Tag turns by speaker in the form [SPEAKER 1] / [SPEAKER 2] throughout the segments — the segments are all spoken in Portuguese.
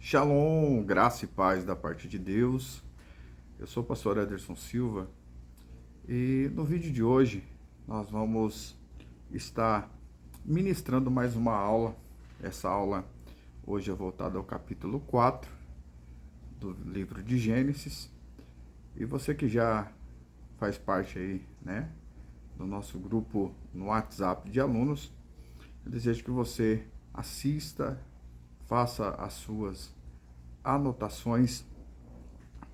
[SPEAKER 1] Shalom, graça e paz da parte de Deus. Eu sou o pastor Ederson Silva e no vídeo de hoje nós vamos estar ministrando mais uma aula. Essa aula hoje é voltada ao capítulo 4 do livro de Gênesis. E você que já faz parte aí, né, do nosso grupo no WhatsApp de alunos, eu desejo que você assista, faça as suas anotações,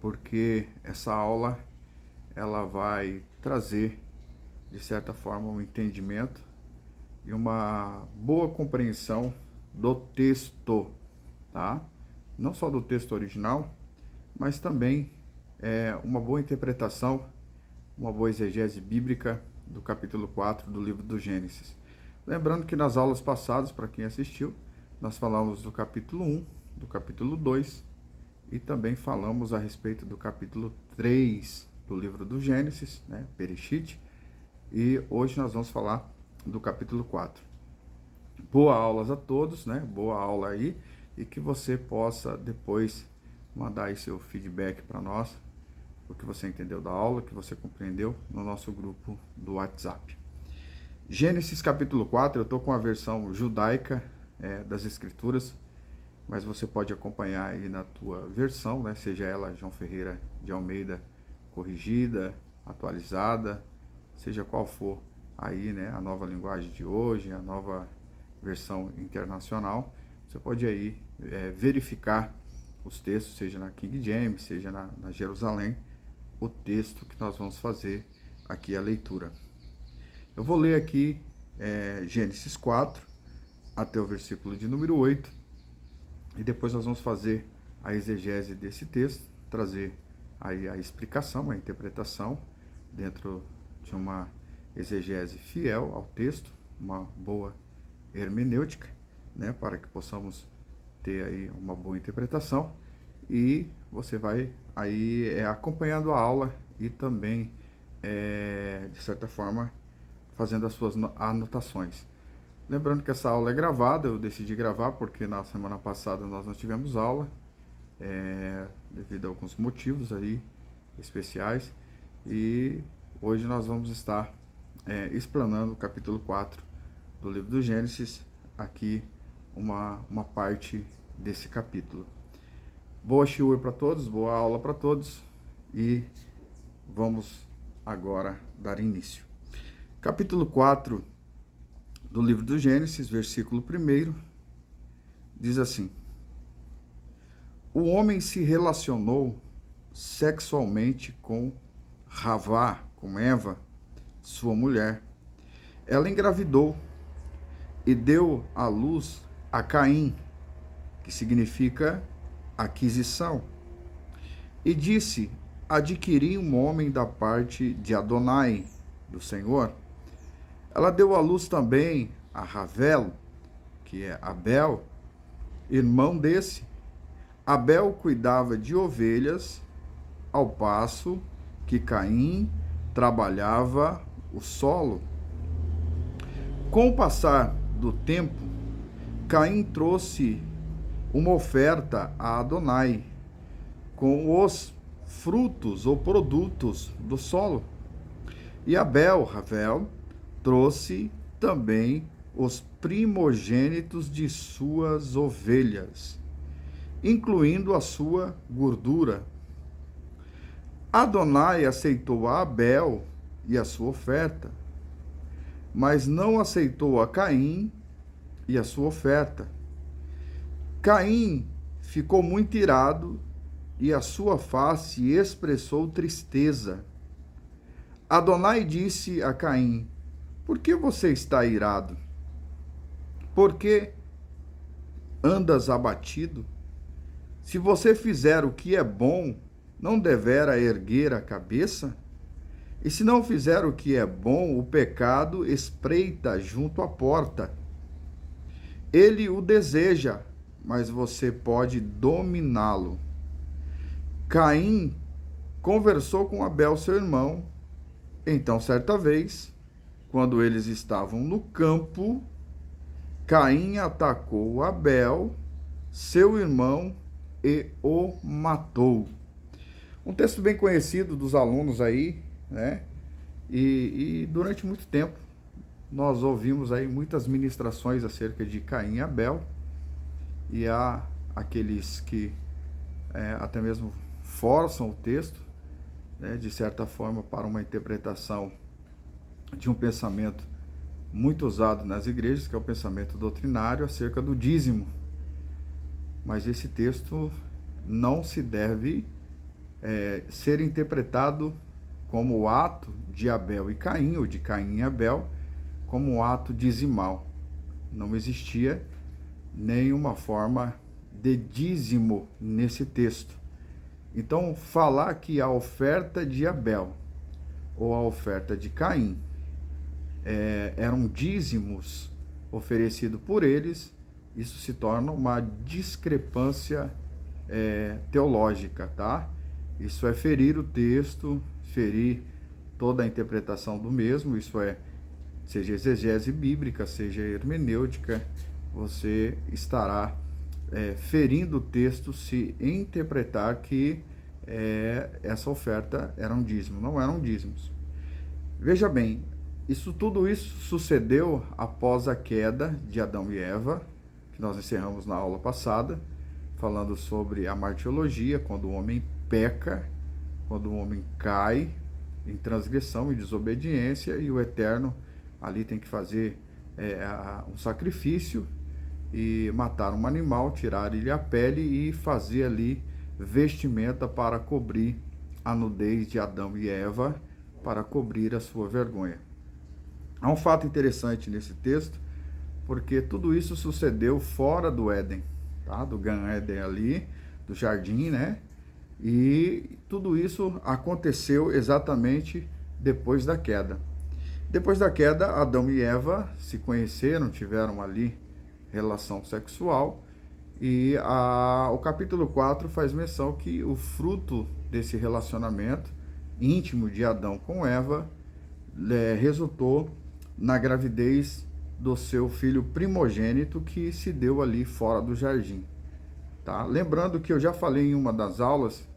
[SPEAKER 1] porque essa aula ela vai trazer, de certa forma, um entendimento e uma boa compreensão do texto, tá? Não só do texto original, mas também uma boa interpretação, uma boa exegese bíblica do capítulo 4 do livro do Gênesis. Lembrando que nas aulas passadas, para quem assistiu, nós falamos do capítulo 1, do capítulo 2 e também falamos a respeito do capítulo 3 do livro do Gênesis, né, Bereshit, e hoje nós vamos falar do capítulo 4. Boa aulas a todos, né? Boa aula aí, e que você possa depois mandar aí seu feedback para nós, o que você entendeu da aula, o que você compreendeu no nosso grupo do WhatsApp. Gênesis capítulo 4, eu estou com a versão judaica das Escrituras, mas você pode acompanhar aí na tua versão, né? Seja ela João Ferreira de Almeida corrigida, atualizada, seja qual for aí, né, a nova linguagem de hoje, a nova versão internacional, você pode aí verificar os textos, seja na King James, seja na Jerusalém, o texto que nós vamos fazer aqui a leitura. Eu vou ler aqui Gênesis 4 até o versículo de número 8, e depois nós vamos fazer a exegese desse texto, trazer aí a explicação, a interpretação dentro de uma exegese fiel ao texto, uma boa hermenêutica, né, para que possamos ter aí uma boa interpretação, e você vai aí acompanhando a aula e também, de certa forma, fazendo as suas anotações. Lembrando que essa aula é gravada, eu decidi gravar porque na semana passada nós não tivemos aula, devido a alguns motivos aí especiais, e hoje nós vamos estar explanando o capítulo 4 do livro do Gênesis, aqui uma parte desse capítulo. Boa shiur para todos, boa aula para todos, e vamos agora dar início. Capítulo 4 do livro do Gênesis, versículo 1, diz assim: O homem se relacionou sexualmente com Havá, com Eva, sua mulher. Ela engravidou e deu à luz a Caim, que significa aquisição, e disse: Adquiri um homem da parte de Adonai, do Senhor. Ela deu à luz também a Ravel, que é Abel, irmão desse. Abel cuidava de ovelhas, ao passo que Caim trabalhava o solo. Com o passar do tempo, Caim trouxe uma oferta a Adonai com os frutos ou produtos do solo. E Abel, Ravel, trouxe também os primogênitos de suas ovelhas, incluindo a sua gordura. Adonai aceitou a Abel e a sua oferta, mas não aceitou a Caim e a sua oferta. Caim ficou muito irado e a sua face expressou tristeza. Adonai disse a Caim: Por que você está irado? Por que andas abatido? Se você fizer o que é bom, não devera erguer a cabeça? E se não fizer o que é bom, o pecado espreita junto à porta. Ele o deseja, mas você pode dominá-lo. Caim conversou com Abel, seu irmão. Então, certa vez, quando eles estavam no campo, Caim atacou Abel, seu irmão, e o matou. Um texto bem conhecido dos alunos aí, né? E durante muito tempo nós ouvimos aí muitas ministrações acerca de Caim e Abel, e há aqueles que até mesmo forçam o texto, né, de certa forma, para uma interpretação de um pensamento muito usado nas igrejas, que é o pensamento doutrinário acerca do dízimo. Mas esse texto não se deve ser interpretado como o ato de Abel e Caim, ou de Caim e Abel, como um ato dizimal. Não existia nenhuma forma de dízimo nesse texto. Então, falar que a oferta de Abel ou a oferta de Caim eram dízimos oferecidos por eles, isso se torna uma discrepância teológica, tá? Isso é ferir o texto, ferir toda a interpretação do mesmo, isso é, seja exegese bíblica, seja hermenêutica, você estará ferindo o texto se interpretar que essa oferta era um dízimo. Não eram dízimos. Veja bem, tudo isso sucedeu após a queda de Adão e Eva, que nós encerramos na aula passada, falando sobre a martiologia, quando o homem peca, quando o homem cai em transgressão e desobediência, e o Eterno ali tem que fazer um sacrifício e matar um animal, tirar-lhe a pele e fazer ali vestimenta para cobrir a nudez de Adão e Eva, para cobrir a sua vergonha. Há um fato interessante nesse texto, porque tudo isso sucedeu fora do Éden, tá? Do Gan Éden ali, do jardim, né? E tudo isso aconteceu exatamente depois da queda. Depois da queda, Adão e Eva se conheceram, tiveram ali relação sexual, e o capítulo 4 faz menção que o fruto desse relacionamento íntimo de Adão com Eva resultou na gravidez do seu filho primogênito, que se deu ali fora do jardim. Tá? Lembrando que eu já falei em uma das aulas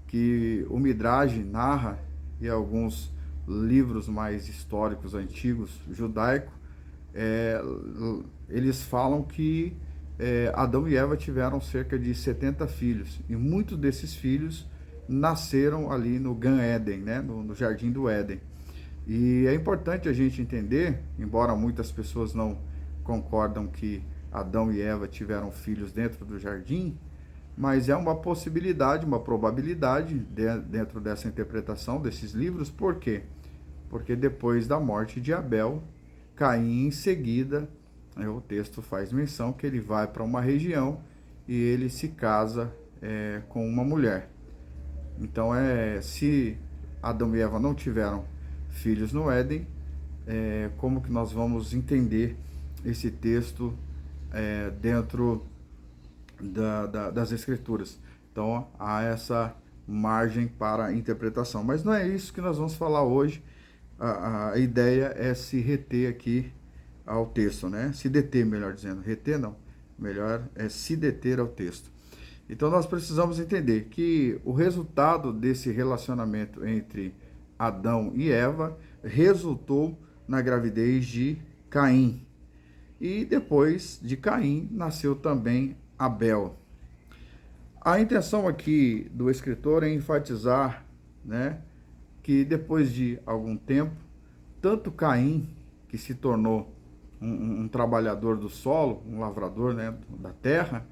[SPEAKER 1] que o Midrash narra, e alguns livros mais históricos, antigos, judaicos, eles falam que Adão e Eva tiveram cerca de 70 filhos, e muitos desses filhos nasceram ali no Gan Éden, né? no Jardim do Éden. E é importante a gente entender, embora muitas pessoas não concordam que Adão e Eva tiveram filhos dentro do jardim, mas é uma possibilidade, uma probabilidade dentro dessa interpretação desses livros. Por quê? Porque depois da morte de Abel, Caim em seguida, o texto faz menção que ele vai para uma região e ele se casa com uma mulher. Então, se Adão e Eva não tiveram filhos no Éden, como que nós vamos entender esse texto dentro das Escrituras? Então, há essa margem para a interpretação. Mas não é isso que nós vamos falar hoje. A ideia é se reter aqui ao texto, né? Se deter, melhor dizendo. Reter não. Melhor é se deter ao texto. Então, nós precisamos entender que o resultado desse relacionamento entre Adão e Eva resultou na gravidez de Caim. E depois de Caim nasceu também Abel. A intenção aqui do escritor é enfatizar, né, que depois de algum tempo, tanto Caim, que se tornou um trabalhador do solo, um lavrador, né, da terra,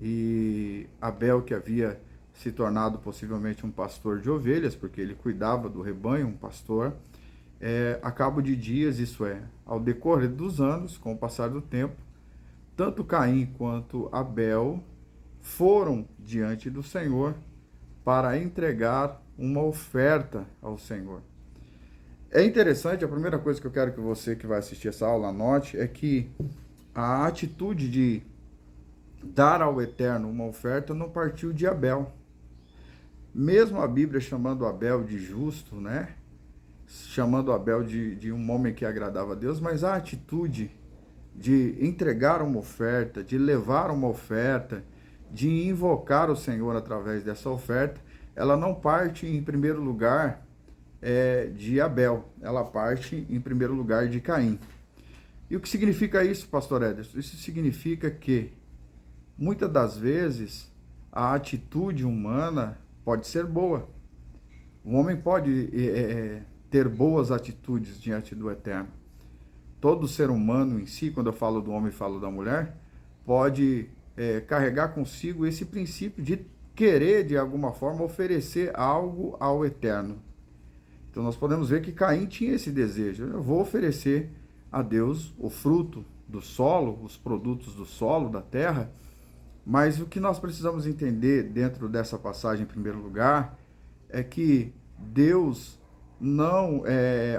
[SPEAKER 1] e Abel, que havia se tornado possivelmente um pastor de ovelhas, porque ele cuidava do rebanho, um pastor, a cabo de dias, isso é, ao decorrer dos anos, com o passar do tempo, tanto Caim quanto Abel foram diante do Senhor para entregar uma oferta ao Senhor. É interessante, a primeira coisa que eu quero que você que vai assistir essa aula anote é que a atitude de dar ao Eterno uma oferta não partiu de Abel. Mesmo a Bíblia chamando Abel de justo, né? Chamando Abel de um homem que agradava a Deus, mas a atitude de entregar uma oferta, de levar uma oferta, de invocar o Senhor através dessa oferta, ela não parte em primeiro lugar de Abel, ela parte em primeiro lugar de Caim. E o que significa isso, pastor Ederson? Isso significa que, muitas das vezes, a atitude humana pode ser boa. O homem pode ter boas atitudes diante do Eterno. Todo ser humano em si, quando eu falo do homem e falo da mulher, pode carregar consigo esse princípio de querer, de alguma forma, oferecer algo ao Eterno. Então nós podemos ver que Caim tinha esse desejo. Eu vou oferecer a Deus o fruto do solo, os produtos do solo, da terra. Mas o que nós precisamos entender dentro dessa passagem, em primeiro lugar, é que Deus não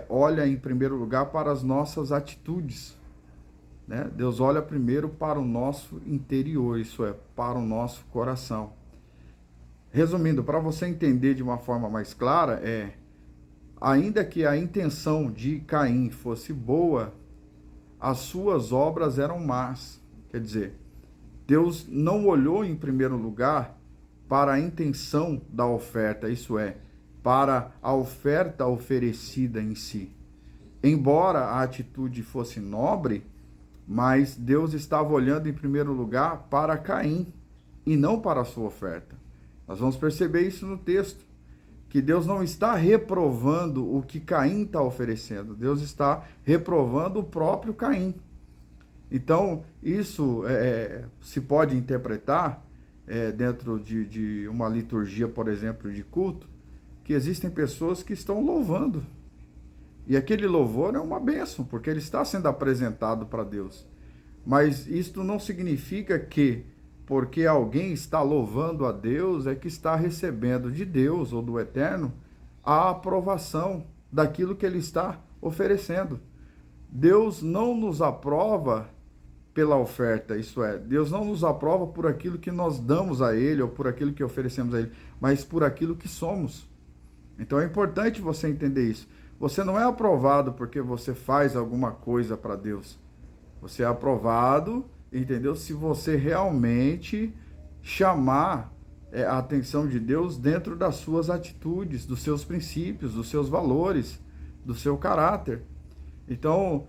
[SPEAKER 1] olha em primeiro lugar para as nossas atitudes, né? Deus olha primeiro para o nosso interior, isso é, para o nosso coração. Resumindo, para você entender de uma forma mais clara, ainda que a intenção de Caim fosse boa, as suas obras eram más. Quer dizer, Deus não olhou em primeiro lugar para a intenção da oferta, isso é, para a oferta oferecida em si. Embora a atitude fosse nobre, mas Deus estava olhando em primeiro lugar para Caim e não para a sua oferta. Nós vamos perceber isso no texto, que Deus não está reprovando o que Caim está oferecendo, Deus está reprovando o próprio Caim. Então, isso se pode interpretar dentro de uma liturgia, por exemplo, de culto, que existem pessoas que estão louvando. E aquele louvor é uma bênção, porque ele está sendo apresentado para Deus. Mas isto não significa que, porque alguém está louvando a Deus, é que está recebendo de Deus ou do Eterno a aprovação daquilo que ele está oferecendo. Deus não nos aprova pela oferta, isso é, Deus não nos aprova por aquilo que nós damos a Ele ou por aquilo que oferecemos a Ele, mas por aquilo que somos. Então é importante você entender isso. Você não é aprovado porque você faz alguma coisa para Deus. Você é aprovado, entendeu? Se você realmente chamar a atenção de Deus dentro das suas atitudes, dos seus princípios, dos seus valores, do seu caráter. Então,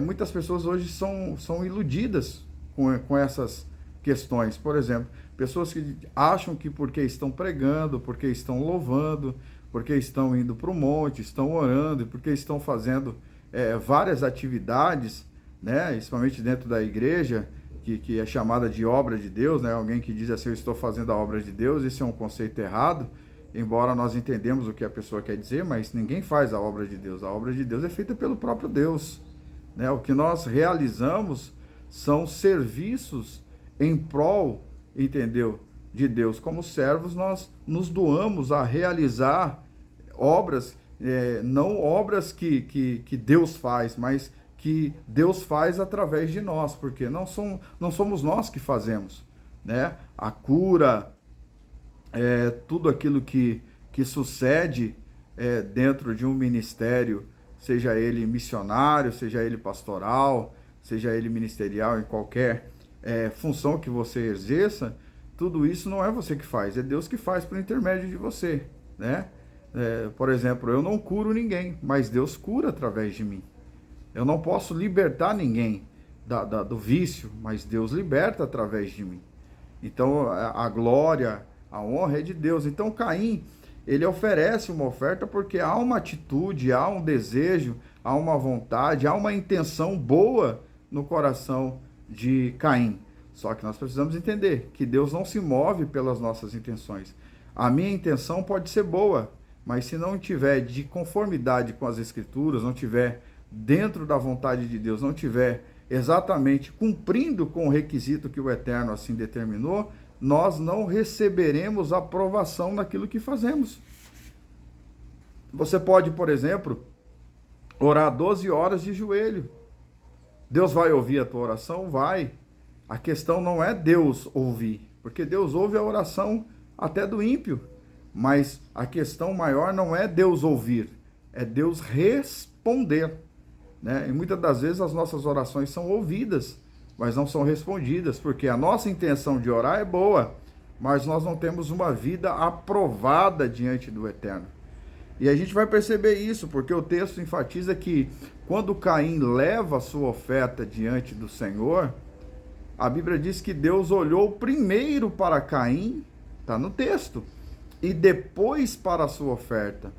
[SPEAKER 1] muitas pessoas hoje são iludidas com essas questões. Por exemplo, pessoas que acham que porque estão pregando, porque estão louvando, porque estão indo para o monte, estão orando, porque estão fazendo várias atividades, né, principalmente dentro da igreja, que é chamada de obra de Deus, né? Alguém que diz assim, eu estou fazendo a obra de Deus, isso é um conceito errado, embora nós entendemos o que a pessoa quer dizer, mas ninguém faz a obra de Deus. A obra de Deus é feita pelo próprio Deus, né? O que nós realizamos são serviços em prol, entendeu? De Deus. Como servos, nós nos doamos a realizar obras, não obras que Deus faz, mas que Deus faz através de nós, porque não somos nós que fazemos, né? A cura, tudo aquilo que sucede dentro de um ministério, seja ele missionário, seja ele pastoral, seja ele ministerial, em qualquer função que você exerça, tudo isso não é você que faz, é Deus que faz por intermédio de você, né? Por exemplo, eu não curo ninguém, mas Deus cura através de mim. Eu não posso libertar ninguém do vício, mas Deus liberta através de mim. Então, a glória, a honra é de Deus. Então, Caim, ele oferece uma oferta porque há uma atitude, há um desejo, há uma vontade, há uma intenção boa no coração de Caim. Só que nós precisamos entender que Deus não se move pelas nossas intenções. A minha intenção pode ser boa, mas se não tiver de conformidade com as Escrituras, não tiver dentro da vontade de Deus, não tiver exatamente cumprindo com o requisito que o Eterno assim determinou, nós não receberemos aprovação naquilo que fazemos. Você pode, por exemplo, orar 12 horas de joelho. Deus vai ouvir a tua oração? Vai. A questão não é Deus ouvir, porque Deus ouve a oração até do ímpio. Mas a questão maior não é Deus ouvir, é Deus responder, né? E muitas das vezes as nossas orações são ouvidas, mas não são respondidas, porque a nossa intenção de orar é boa, mas nós não temos uma vida aprovada diante do Eterno. E a gente vai perceber isso, porque o texto enfatiza que quando Caim leva a sua oferta diante do Senhor, a Bíblia diz que Deus olhou primeiro para Caim, está no texto, e depois para a sua oferta.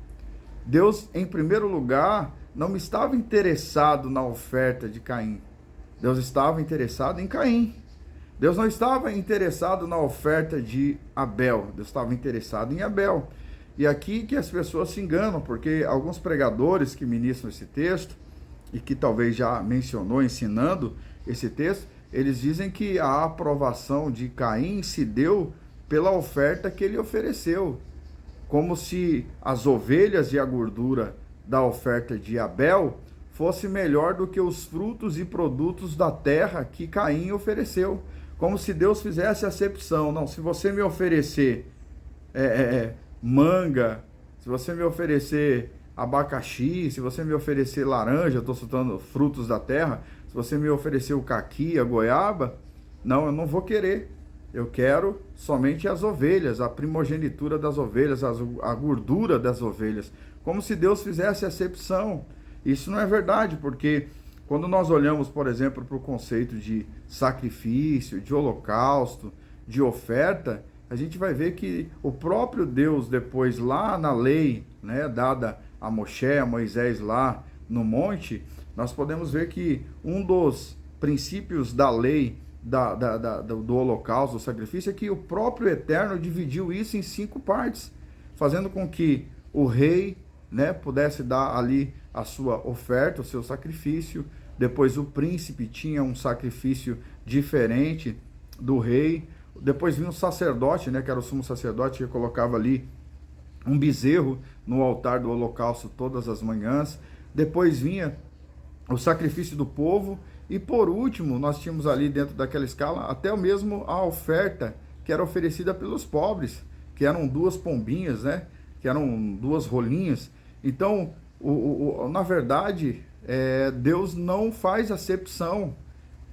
[SPEAKER 1] Deus, em primeiro lugar, não estava interessado na oferta de Caim. Deus estava interessado em Caim. Deus não estava interessado na oferta de Abel. Deus estava interessado em Abel. E aqui que as pessoas se enganam, porque alguns pregadores que ministram esse texto, e que talvez já mencionou ensinando esse texto, eles dizem que a aprovação de Caim se deu pela oferta que ele ofereceu, como se as ovelhas e a gordura da oferta de Abel fosse melhor do que os frutos e produtos da terra que Caim ofereceu, como se Deus fizesse acepção. Não, se você me oferecer manga, se você me oferecer abacaxi, se você me oferecer laranja, eu estou soltando frutos da terra, se você me oferecer o caqui, a goiaba, não, eu não vou querer. Eu quero somente as ovelhas, a primogenitura das ovelhas, a gordura das ovelhas. Como se Deus fizesse acepção. Isso não é verdade, porque quando nós olhamos, por exemplo, para o conceito de sacrifício, de holocausto, de oferta, a gente vai ver que o próprio Deus, depois lá na lei, né, dada a Moisés lá no monte, nós podemos ver que um dos princípios da lei do holocausto, do sacrifício, é que o próprio Eterno dividiu isso em 5 partes, fazendo com que o rei, né, pudesse dar ali a sua oferta, o seu sacrifício. Depois o príncipe tinha um sacrifício diferente do rei. Depois vinha o sacerdote, né, que era o sumo sacerdote, que colocava ali um bezerro no altar do holocausto todas as manhãs. Depois vinha o sacrifício do povo. E por último, nós tínhamos ali dentro daquela escala até mesmo a oferta que era oferecida pelos pobres, que eram 2 pombinhas, né? Que eram 2 rolinhas. Então, na verdade, Deus não faz acepção.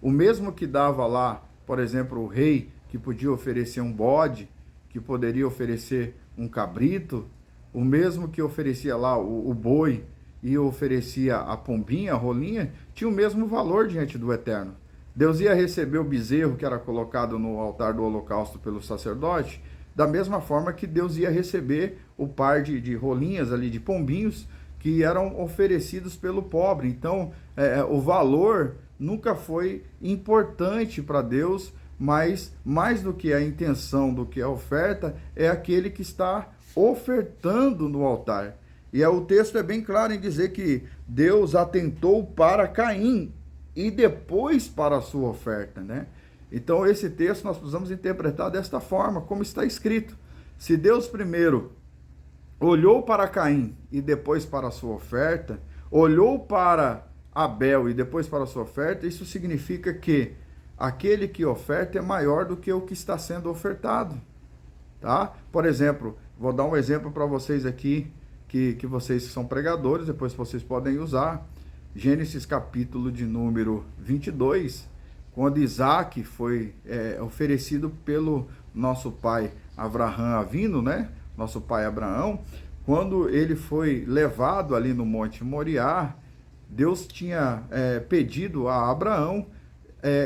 [SPEAKER 1] O mesmo que dava lá, por exemplo, o rei, que podia oferecer um bode, que poderia oferecer um cabrito, o mesmo que oferecia lá o boi, e oferecia a pombinha, a rolinha, tinha o mesmo valor diante do Eterno. Deus ia receber o bezerro que era colocado no altar do holocausto pelo sacerdote, da mesma forma que Deus ia receber o par de rolinhas ali, de pombinhos, que eram oferecidos pelo pobre. Então, o valor nunca foi importante para Deus, mas mais do que a intenção, do que a oferta, é aquele que está ofertando no altar. E o texto é bem claro em dizer que Deus atentou para Caim e depois para a sua oferta, né? Então esse texto nós precisamos interpretar desta forma, como está escrito. Se Deus primeiro olhou para Caim e depois para a sua oferta, olhou para Abel e depois para a sua oferta, isso significa que aquele que oferta é maior do que o que está sendo ofertado, tá? Por exemplo, vou dar um exemplo para vocês aqui, que vocês que são pregadores, depois vocês podem usar. Gênesis capítulo de número 22, quando Isaac foi oferecido pelo nosso pai Abraham Avino, né? Nosso pai Abraão, quando ele foi levado ali no Monte Moriá, Deus tinha pedido a Abraão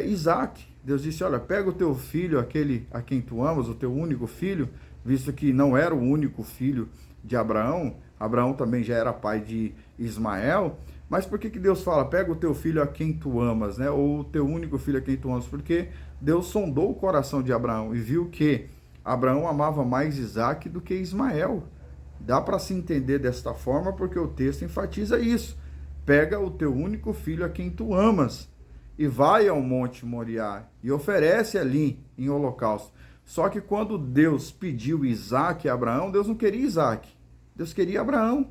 [SPEAKER 1] Isaac. Deus disse, olha, pega o teu filho, aquele a quem tu amas, o teu único filho, visto que não era o único filho de Abraão. Abraão também já era pai de Ismael. Mas por que Deus fala, pega o teu filho a quem tu amas, né? Ou o teu único filho a quem tu amas? Porque Deus sondou o coração de Abraão e viu que Abraão amava mais Isaac do que Ismael. Dá para se entender desta forma porque o texto enfatiza isso. Pega o teu único filho a quem tu amas e vai ao Monte Moriá e oferece ali em holocausto. Só que quando Deus pediu Isaac a Abraão, Deus não queria Isaac. Deus queria Abraão,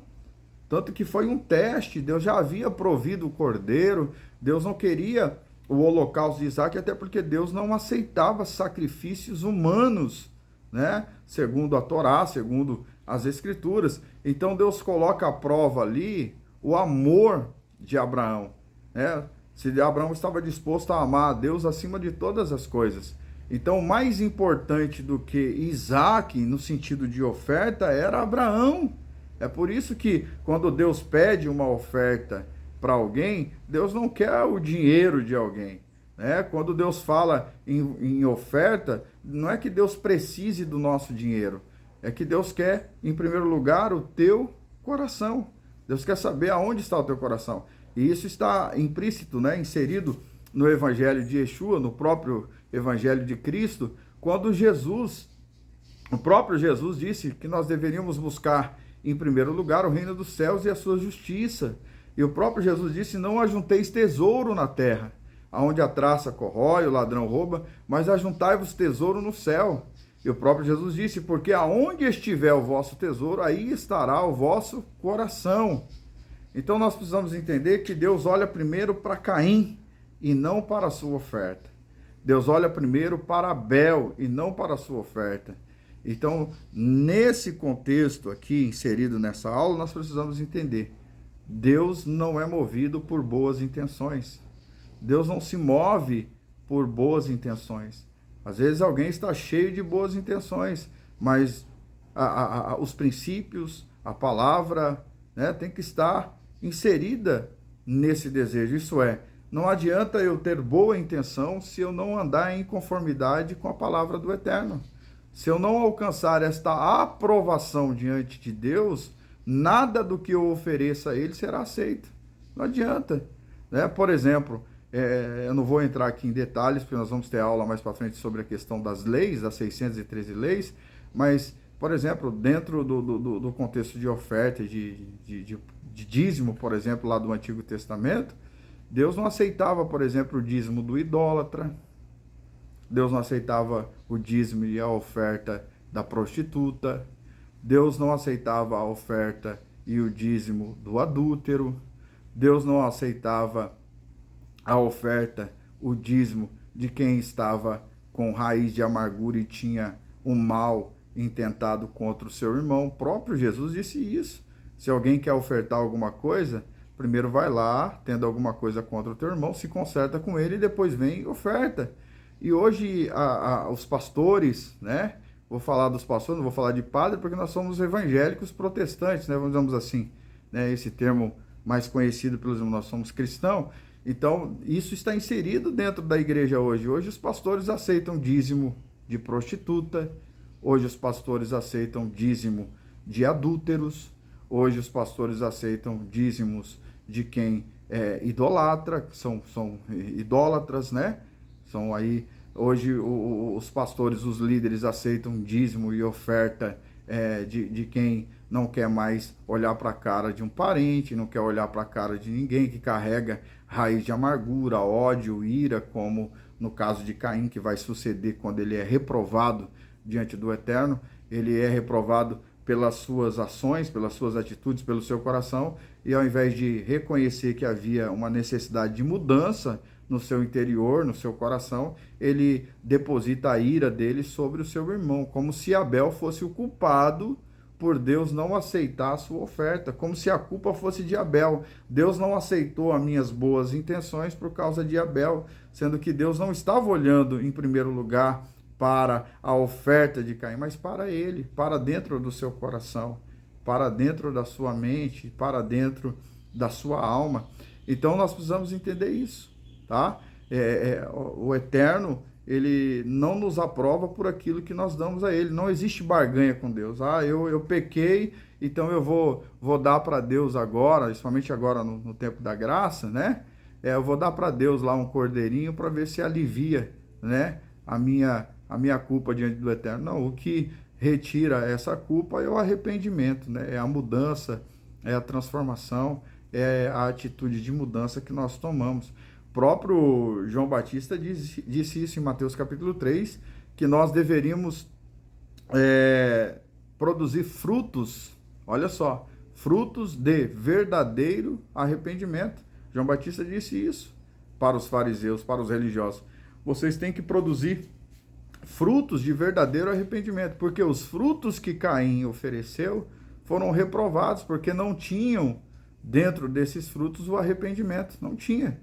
[SPEAKER 1] tanto que foi um teste. Deus já havia provido o cordeiro, Deus não queria o holocausto de Isaac, até porque Deus não aceitava sacrifícios humanos, né? Segundo a Torá, segundo as Escrituras. Então Deus coloca à prova ali o amor de Abraão, né? Se Abraão estava disposto a amar a Deus acima de todas as coisas. Então, mais importante do que Isaac, no sentido de oferta, era Abraão. É por isso que, quando Deus pede uma oferta para alguém, Deus não quer o dinheiro de alguém. Né? Quando Deus fala em oferta, não é que Deus precise do nosso dinheiro. É que Deus quer, em primeiro lugar, o teu coração. Deus quer saber aonde está o teu coração. E isso está implícito, né? Inserido no Evangelho de Yeshua, no próprio Evangelho de Cristo, quando o próprio Jesus disse que nós deveríamos buscar em primeiro lugar o reino dos céus e a sua justiça. E o próprio Jesus disse: não ajunteis tesouro na terra, aonde a traça corrói, o ladrão rouba, mas ajuntai-vos tesouro no céu. E o próprio Jesus disse: porque aonde estiver o vosso tesouro, aí estará o vosso coração. Então nós precisamos entender que Deus olha primeiro para Caim e não para a sua oferta. Deus olha primeiro para Abel e não para a sua oferta. Então, nesse contexto aqui, inserido nessa aula, nós precisamos entender: Deus não é movido por boas intenções. Deus não se move por boas intenções. Às vezes alguém está cheio de boas intenções, mas os princípios, a palavra, né, tem que estar inserida nesse desejo. Isso é, não adianta eu ter boa intenção se eu não andar em conformidade com a palavra do Eterno. Se eu não alcançar esta aprovação diante de Deus, nada do que eu ofereça a Ele será aceito. Não adianta. Né? Por exemplo, eu não vou entrar aqui em detalhes, porque nós vamos ter aula mais para frente sobre a questão das leis, das 613 leis, mas, por exemplo, dentro do contexto de oferta, de dízimo, por exemplo, lá do Antigo Testamento, Deus não aceitava, por exemplo, o dízimo do idólatra. Deus não aceitava o dízimo e a oferta da prostituta. Deus não aceitava a oferta e o dízimo do adúltero. Deus não aceitava a oferta, o dízimo de quem estava com raiz de amargura e tinha um mal intentado contra o seu irmão. O próprio Jesus disse isso. Se alguém quer ofertar alguma coisa, primeiro vai lá, tendo alguma coisa contra o teu irmão, se conserta com ele e depois vem e oferta. E hoje os pastores, né? Vou falar dos pastores, não vou falar de padre, porque nós somos evangélicos protestantes, né? Vamos assim, né? Esse termo mais conhecido pelos irmãos, nós somos cristãos. Então, isso está inserido dentro da igreja hoje. Hoje os pastores aceitam dízimo de prostituta, hoje os pastores aceitam dízimo de adúlteros, hoje os pastores aceitam dízimos de quem é idolatra, que são idólatras, né? São aí, hoje os pastores, os líderes aceitam dízimo e oferta de quem não quer mais olhar para a cara de um parente, não quer olhar para a cara de ninguém, que carrega raiz de amargura, ódio, ira, como no caso de Caim, que vai suceder quando ele é reprovado diante do Eterno. Ele é reprovado pelas suas ações, pelas suas atitudes, pelo seu coração, e ao invés de reconhecer que havia uma necessidade de mudança no seu interior, no seu coração, ele deposita a ira dele sobre o seu irmão, como se Abel fosse o culpado por Deus não aceitar a sua oferta, como se a culpa fosse de Abel. Deus não aceitou as minhas boas intenções por causa de Abel, sendo que Deus não estava olhando em primeiro lugar para a oferta de Caim, mas para ele, para dentro do seu coração, para dentro da sua mente, para dentro da sua alma. Então nós precisamos entender isso, tá? O Eterno, ele não nos aprova por aquilo que nós damos a ele. Não existe barganha com Deus. Eu pequei, então eu vou dar para Deus agora, principalmente agora no tempo da graça, né? Eu vou dar para Deus lá um cordeirinho para ver se alivia, né, a minha culpa diante do Eterno. Não, o que retira essa culpa é o arrependimento, né? É a mudança, é a transformação, é a atitude de mudança que nós tomamos. O próprio João Batista disse isso em Mateus capítulo 3, que nós deveríamos produzir frutos, olha só, frutos de verdadeiro arrependimento. João Batista disse isso para os fariseus, para os religiosos. Vocês têm que produzir frutos de verdadeiro arrependimento, porque os frutos que Caim ofereceu foram reprovados, porque não tinham dentro desses frutos o arrependimento, não tinha,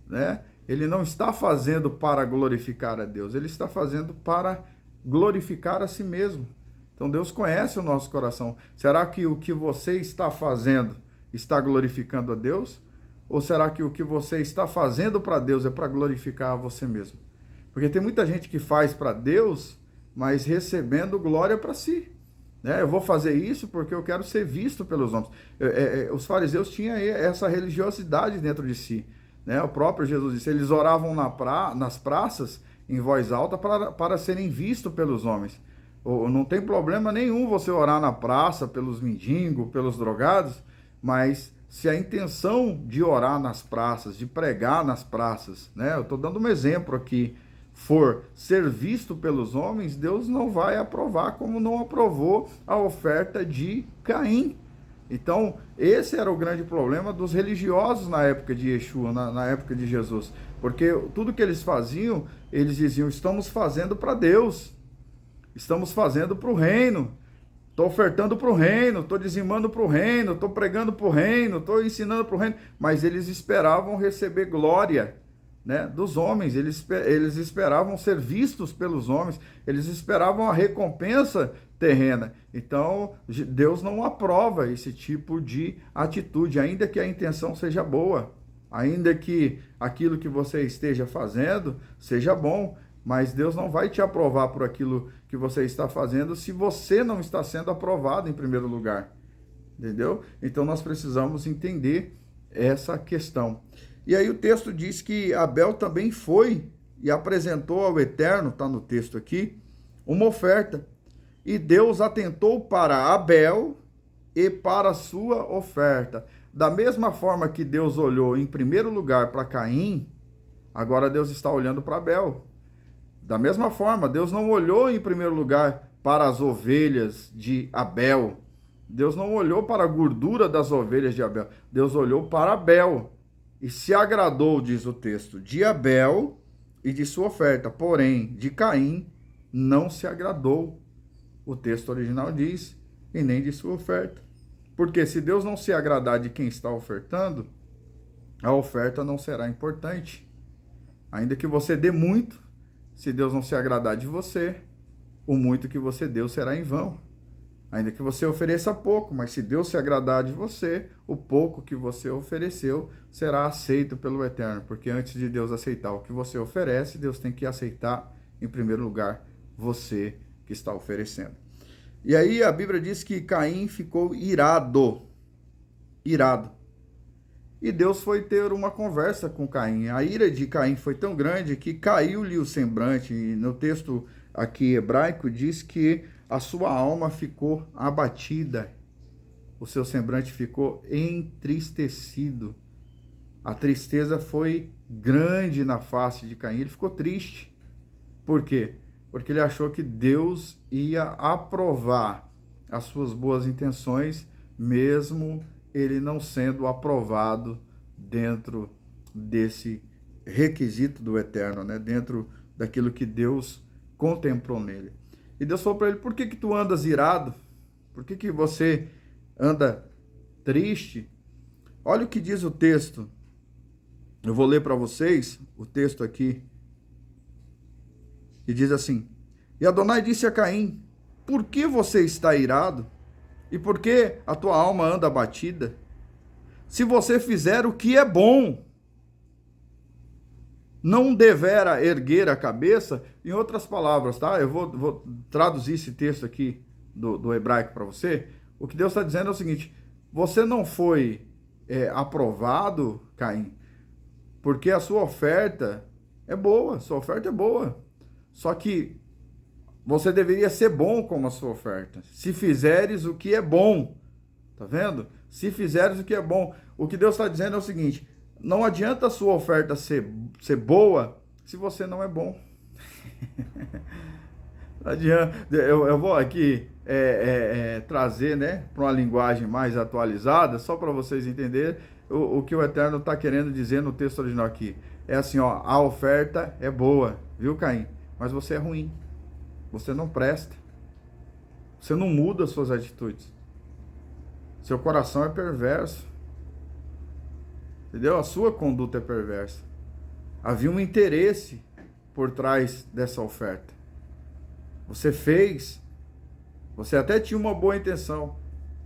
[SPEAKER 1] né? ele não está fazendo para glorificar a Deus, ele está fazendo para glorificar a si mesmo. Então Deus conhece o nosso coração. Será que o que você está fazendo está glorificando a Deus? Ou será que o que você está fazendo para Deus é para glorificar a você mesmo? Porque tem muita gente que faz para Deus, mas recebendo glória para si. Eu vou fazer isso porque eu quero ser visto pelos homens. Os fariseus tinham essa religiosidade dentro de si. O próprio Jesus disse, eles oravam nas praças em voz alta para serem vistos pelos homens. Não tem problema nenhum você orar na praça pelos mendigos, pelos drogados, mas se a intenção de orar nas praças, de pregar nas praças, eu estou dando um exemplo aqui, for ser visto pelos homens, Deus não vai aprovar, como não aprovou a oferta de Caim. Então, esse era o grande problema dos religiosos na época de Yeshua, na época de Jesus. Porque tudo que eles faziam, eles diziam, estamos fazendo para Deus, estamos fazendo para o reino, estou ofertando para o reino, estou dizimando para o reino, estou pregando para o reino, estou ensinando para o reino. Mas eles esperavam receber glória, dos homens, eles esperavam ser vistos pelos homens, eles esperavam a recompensa terrena. Então, Deus não aprova esse tipo de atitude, ainda que a intenção seja boa, ainda que aquilo que você esteja fazendo seja bom, mas Deus não vai te aprovar por aquilo que você está fazendo se você não está sendo aprovado em primeiro lugar, entendeu? Então, nós precisamos entender essa questão. E aí o texto diz que Abel também foi e apresentou ao Eterno, está no texto aqui, uma oferta. E Deus atentou para Abel e para a sua oferta. Da mesma forma que Deus olhou em primeiro lugar para Caim, agora Deus está olhando para Abel. Da mesma forma, Deus não olhou em primeiro lugar para as ovelhas de Abel. Deus não olhou para a gordura das ovelhas de Abel. Deus olhou para Abel. E se agradou, diz o texto, de Abel e de sua oferta, porém, de Caim não se agradou. O texto original diz, e nem de sua oferta. Porque se Deus não se agradar de quem está ofertando, a oferta não será importante. Ainda que você dê muito, se Deus não se agradar de você, o muito que você deu será em vão. Ainda que você ofereça pouco, mas se Deus se agradar de você, o pouco que você ofereceu será aceito pelo Eterno. Porque antes de Deus aceitar o que você oferece, Deus tem que aceitar, em primeiro lugar, você que está oferecendo. E aí a Bíblia diz que Caim ficou irado. Irado. E Deus foi ter uma conversa com Caim. A ira de Caim foi tão grande que caiu-lhe o semblante. E no texto aqui hebraico diz que a sua alma ficou abatida, o seu semblante ficou entristecido. A tristeza foi grande na face de Caim, ele ficou triste. Por quê? Porque ele achou que Deus ia aprovar as suas boas intenções, mesmo ele não sendo aprovado dentro desse requisito do Eterno, dentro daquilo que Deus contemplou nele. E Deus falou para ele, por que tu andas irado? Por que você anda triste? Olha o que diz o texto. Eu vou ler para vocês o texto aqui. E diz assim, e Adonai disse a Caim, por que você está irado? E por que a tua alma anda abatida? Se você fizer o que é bom, não devera erguer a cabeça. Em outras palavras, tá? Eu vou traduzir esse texto aqui do hebraico para você. O que Deus está dizendo é o seguinte, você não foi aprovado, Caim, porque a sua oferta é boa, sua oferta é boa. Só que você deveria ser bom como a sua oferta. Se fizeres o que é bom, tá vendo? Se fizeres o que é bom. O que Deus está dizendo é o seguinte, não adianta a sua oferta ser boa se você não é bom. Não adianta. Eu vou aqui trazer, para uma linguagem mais atualizada, só para vocês entenderem o que o Eterno está querendo dizer no texto original aqui. É assim, a oferta é boa, viu, Caim? Mas você é ruim. Você não presta. Você não muda as suas atitudes. Seu coração é perverso. Entendeu? A sua conduta é perversa. Havia um interesse por trás dessa oferta. Você fez, você até tinha uma boa intenção,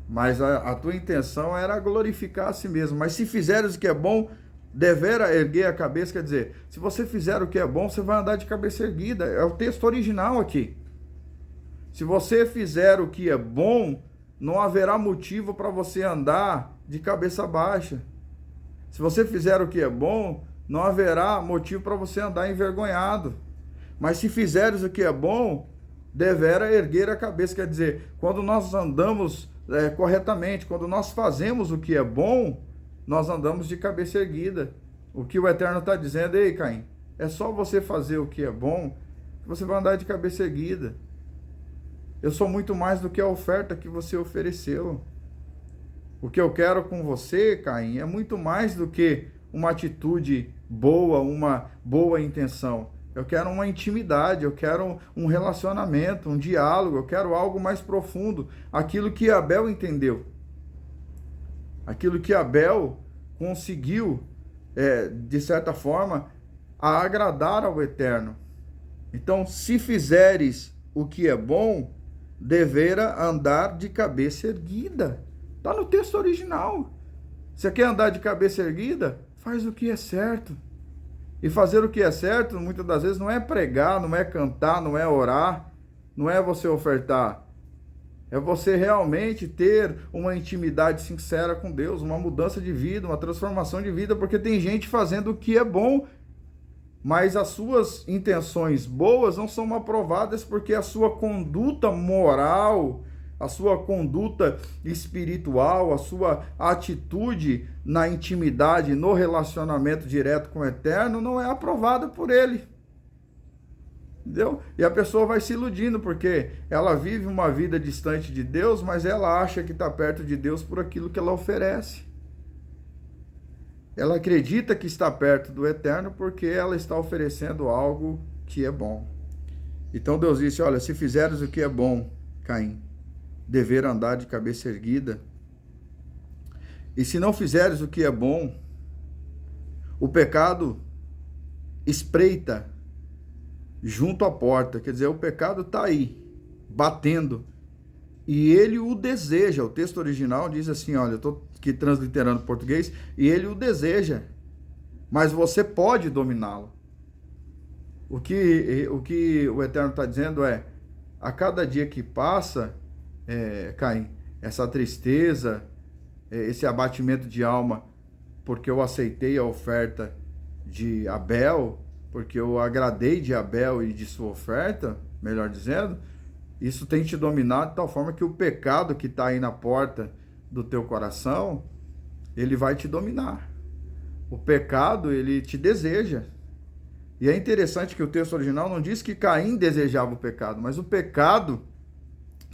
[SPEAKER 1] mas a tua intenção era glorificar a si mesmo. Mas se fizeres o que é bom, devera erguer a cabeça. Quer dizer, se você fizer o que é bom, você vai andar de cabeça erguida. É o texto original aqui. Se você fizer o que é bom, não haverá motivo para você andar de cabeça baixa. Se você fizer o que é bom, não haverá motivo para você andar envergonhado. Mas se fizeres o que é bom, devera erguer a cabeça. Quer dizer, quando nós andamos corretamente, quando nós fazemos o que é bom, nós andamos de cabeça erguida. O que o Eterno está dizendo: ei, Caim, é só você fazer o que é bom, que você vai andar de cabeça erguida. Eu sou muito mais do que a oferta que você ofereceu. O que eu quero com você, Caim, é muito mais do que uma atitude boa, uma boa intenção. Eu quero uma intimidade, eu quero um relacionamento, um diálogo, eu quero algo mais profundo. Aquilo que Abel entendeu. Aquilo que Abel conseguiu, de certa forma, a agradar ao Eterno. Então, se fizeres o que é bom, devera andar de cabeça erguida. Está no texto original. Você quer andar de cabeça erguida? Faz o que é certo. E fazer o que é certo, muitas das vezes, não é pregar, não é cantar, não é orar, não é você ofertar. É você realmente ter uma intimidade sincera com Deus, uma mudança de vida, uma transformação de vida, porque tem gente fazendo o que é bom, mas as suas intenções boas não são aprovadas porque a sua conduta moral, a sua conduta espiritual, a sua atitude na intimidade, no relacionamento direto com o Eterno não é aprovada por Ele. Entendeu? E a pessoa vai se iludindo porque ela vive uma vida distante de Deus, mas ela acha que está perto de Deus por aquilo que ela oferece. Ela acredita que está perto do Eterno porque ela está oferecendo algo que é bom. Então Deus disse: olha, se fizeres o que é bom, Caim, dever andar de cabeça erguida. E se não fizeres o que é bom, o pecado espreita junto à porta. Quer dizer, o pecado está aí, batendo. E ele o deseja. O texto original diz assim, olha, eu estou aqui transliterando português, e ele o deseja, mas você pode dominá-lo. O que o Eterno está dizendo é, a cada dia que passa, Caim, essa tristeza, esse abatimento de alma, porque eu aceitei a oferta de Abel, porque eu agradei de Abel e de sua oferta, melhor dizendo, isso tem te dominado de tal forma que o pecado que está aí na porta do teu coração, ele vai te dominar. O pecado, ele te deseja. E é interessante que o texto original não diz que Caim desejava o pecado, mas o pecado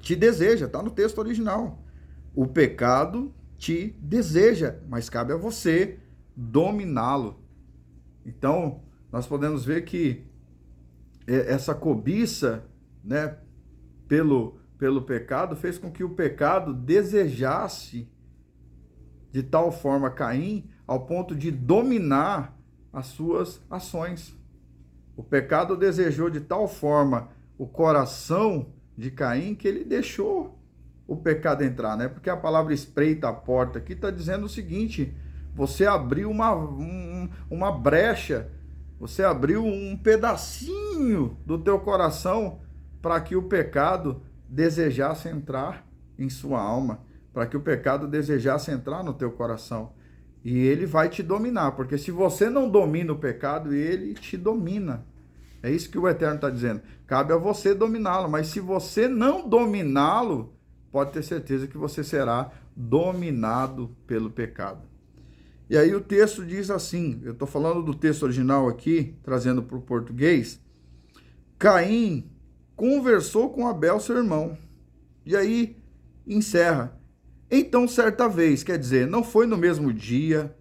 [SPEAKER 1] te deseja, está no texto original. O pecado te deseja, mas cabe a você dominá-lo. Então, nós podemos ver que essa cobiça, né, pelo pecado, fez com que o pecado desejasse de tal forma Caim, ao ponto de dominar as suas ações. O pecado desejou de tal forma o coração de Caim que ele deixou o pecado entrar, né? Porque a palavra espreita a porta aqui está dizendo o seguinte: você abriu uma brecha, você abriu um pedacinho do teu coração para que o pecado desejasse entrar em sua alma, para que o pecado desejasse entrar no teu coração. E ele vai te dominar, porque se você não domina o pecado, ele te domina. É isso que o Eterno está dizendo. Cabe a você dominá-lo, mas se você não dominá-lo, pode ter certeza que você será dominado pelo pecado. E aí o texto diz assim, eu estou falando do texto original aqui, trazendo para o português: Caim conversou com Abel, seu irmão. E aí encerra: então certa vez, quer dizer, não foi no mesmo dia,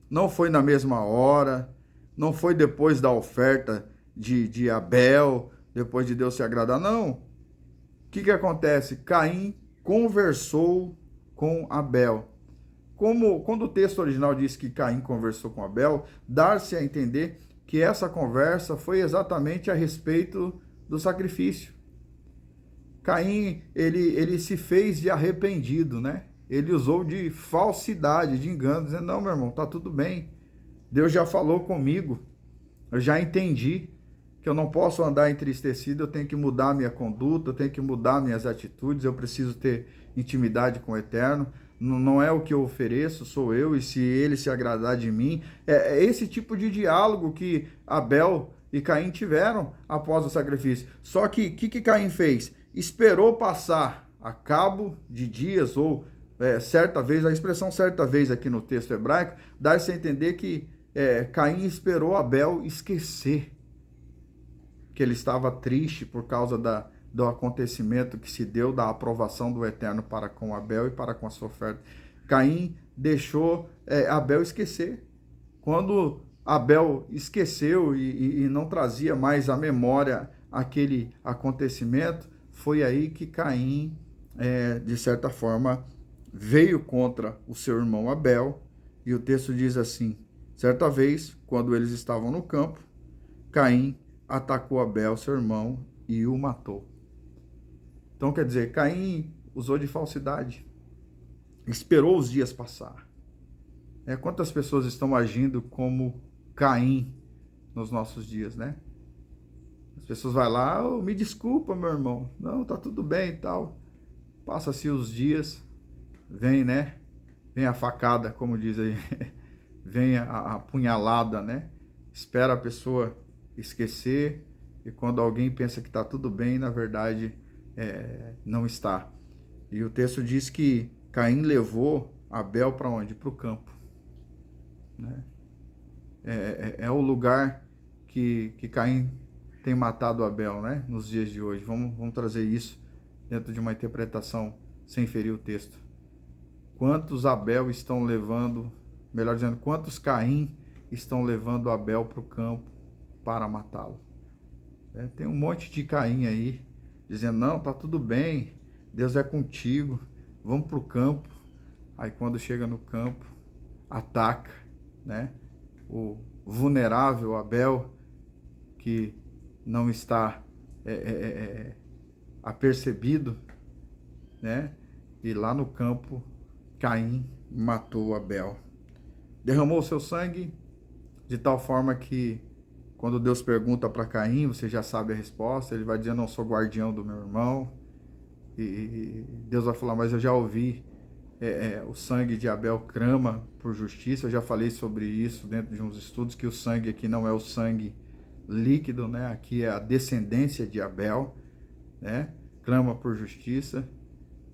[SPEAKER 1] não foi na mesma hora, não foi depois da oferta de Abel, depois de Deus se agradar, não. O que acontece? Caim conversou com Abel. Quando o texto original diz que Caim conversou com Abel, dá-se a entender que essa conversa foi exatamente a respeito do sacrifício. Caim, ele se fez de arrependido, né? Ele usou de falsidade, de engano, dizendo, não, meu irmão, tá tudo bem. Deus já falou comigo, eu já entendi que eu não posso andar entristecido, eu tenho que mudar minha conduta, eu tenho que mudar minhas atitudes, eu preciso ter intimidade com o Eterno. Não é o que eu ofereço, sou eu, e se ele se agradar de mim. É esse tipo de diálogo que Abel e Caim tiveram após o sacrifício. Só que o que Caim fez? Esperou passar a cabo de dias, ou certa vez, a expressão certa vez aqui no texto hebraico, dá-se a entender que Caim esperou Abel esquecer que ele estava triste por causa do acontecimento que se deu, da aprovação do Eterno para com Abel e para com a sua oferta. Caim deixou Abel esquecer. Quando Abel esqueceu e não trazia mais à memória aquele acontecimento, foi aí que Caim, de certa forma, veio contra o seu irmão Abel, e o texto diz assim, certa vez, quando eles estavam no campo, Caim atacou Abel, seu irmão, e o matou. Então, quer dizer, Caim usou de falsidade, esperou os dias passar. Quantas pessoas estão agindo como Caim nos nossos dias, né? As pessoas vão lá, oh, me desculpa, meu irmão, não, tá tudo bem e tal. Passa-se os dias, vem, né? Vem a facada, como diz aí, vem a punhalada, né? Espera a pessoa esquecer, e quando alguém pensa que está tudo bem, na verdade não está. E o texto diz que Caim levou Abel para onde? Para o campo, né? É o lugar que Caim tem matado Abel, né? Nos dias de hoje. Vamos trazer isso dentro de uma interpretação sem ferir o texto. Quantos Abel estão levando, melhor dizendo, quantos Caim estão levando Abel para o campo para matá-lo? Tem um monte de Caim aí, dizendo, não, tá tudo bem, Deus é contigo, vamos para o campo. Aí quando chega no campo, ataca, né? O vulnerável Abel, que não está apercebido, né? E lá no campo, Caim matou Abel. Derramou seu sangue de tal forma que quando Deus pergunta para Caim, você já sabe a resposta, ele vai dizer, não sou guardião do meu irmão. E Deus vai falar, mas eu já ouvi, o sangue de Abel clama por justiça. Eu já falei sobre isso dentro de uns estudos, que o sangue aqui não é o sangue líquido, né? Aqui é a descendência de Abel, né? Clama por justiça.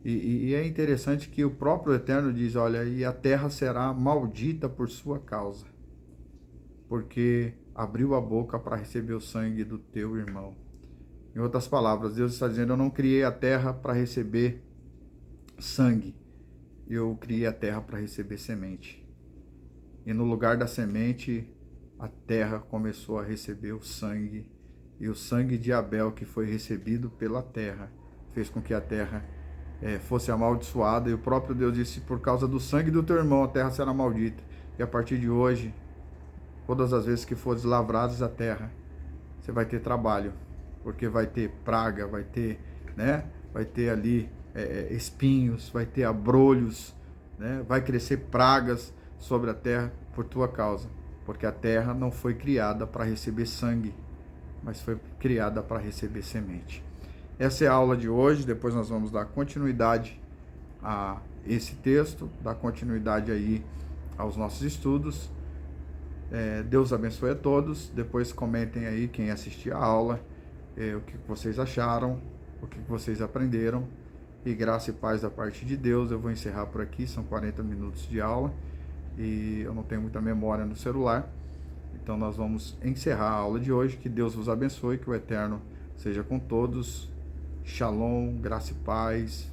[SPEAKER 1] E é interessante que o próprio Eterno diz, olha, e a terra será maldita por sua causa, porque abriu a boca para receber o sangue do teu irmão. Em outras palavras, Deus está dizendo, eu não criei a terra para receber sangue, eu criei a terra para receber semente. E no lugar da semente, a terra começou a receber o sangue, e o sangue de Abel, que foi recebido pela terra, fez com que a terra fosse amaldiçoada. E o próprio Deus disse, por causa do sangue do teu irmão, a terra será maldita. E a partir de hoje, todas as vezes que fores lavrados a terra, você vai ter trabalho, porque vai ter praga, vai ter, né? Vai ter ali espinhos, vai ter abrolhos, né? Vai crescer pragas sobre a terra por tua causa, porque a terra não foi criada para receber sangue, mas foi criada para receber semente. Essa é a aula de hoje. Depois nós vamos dar continuidade a esse texto, dar continuidade aí aos nossos estudos. Deus abençoe a todos. Depois comentem aí, quem assistiu a aula, o que vocês acharam, o que vocês aprenderam. E graça e paz da parte de Deus. Eu vou encerrar por aqui, são 40 minutos de aula e eu não tenho muita memória no celular. Então nós vamos encerrar a aula de hoje. Que Deus vos abençoe, que o Eterno seja com todos. Shalom, graça e paz.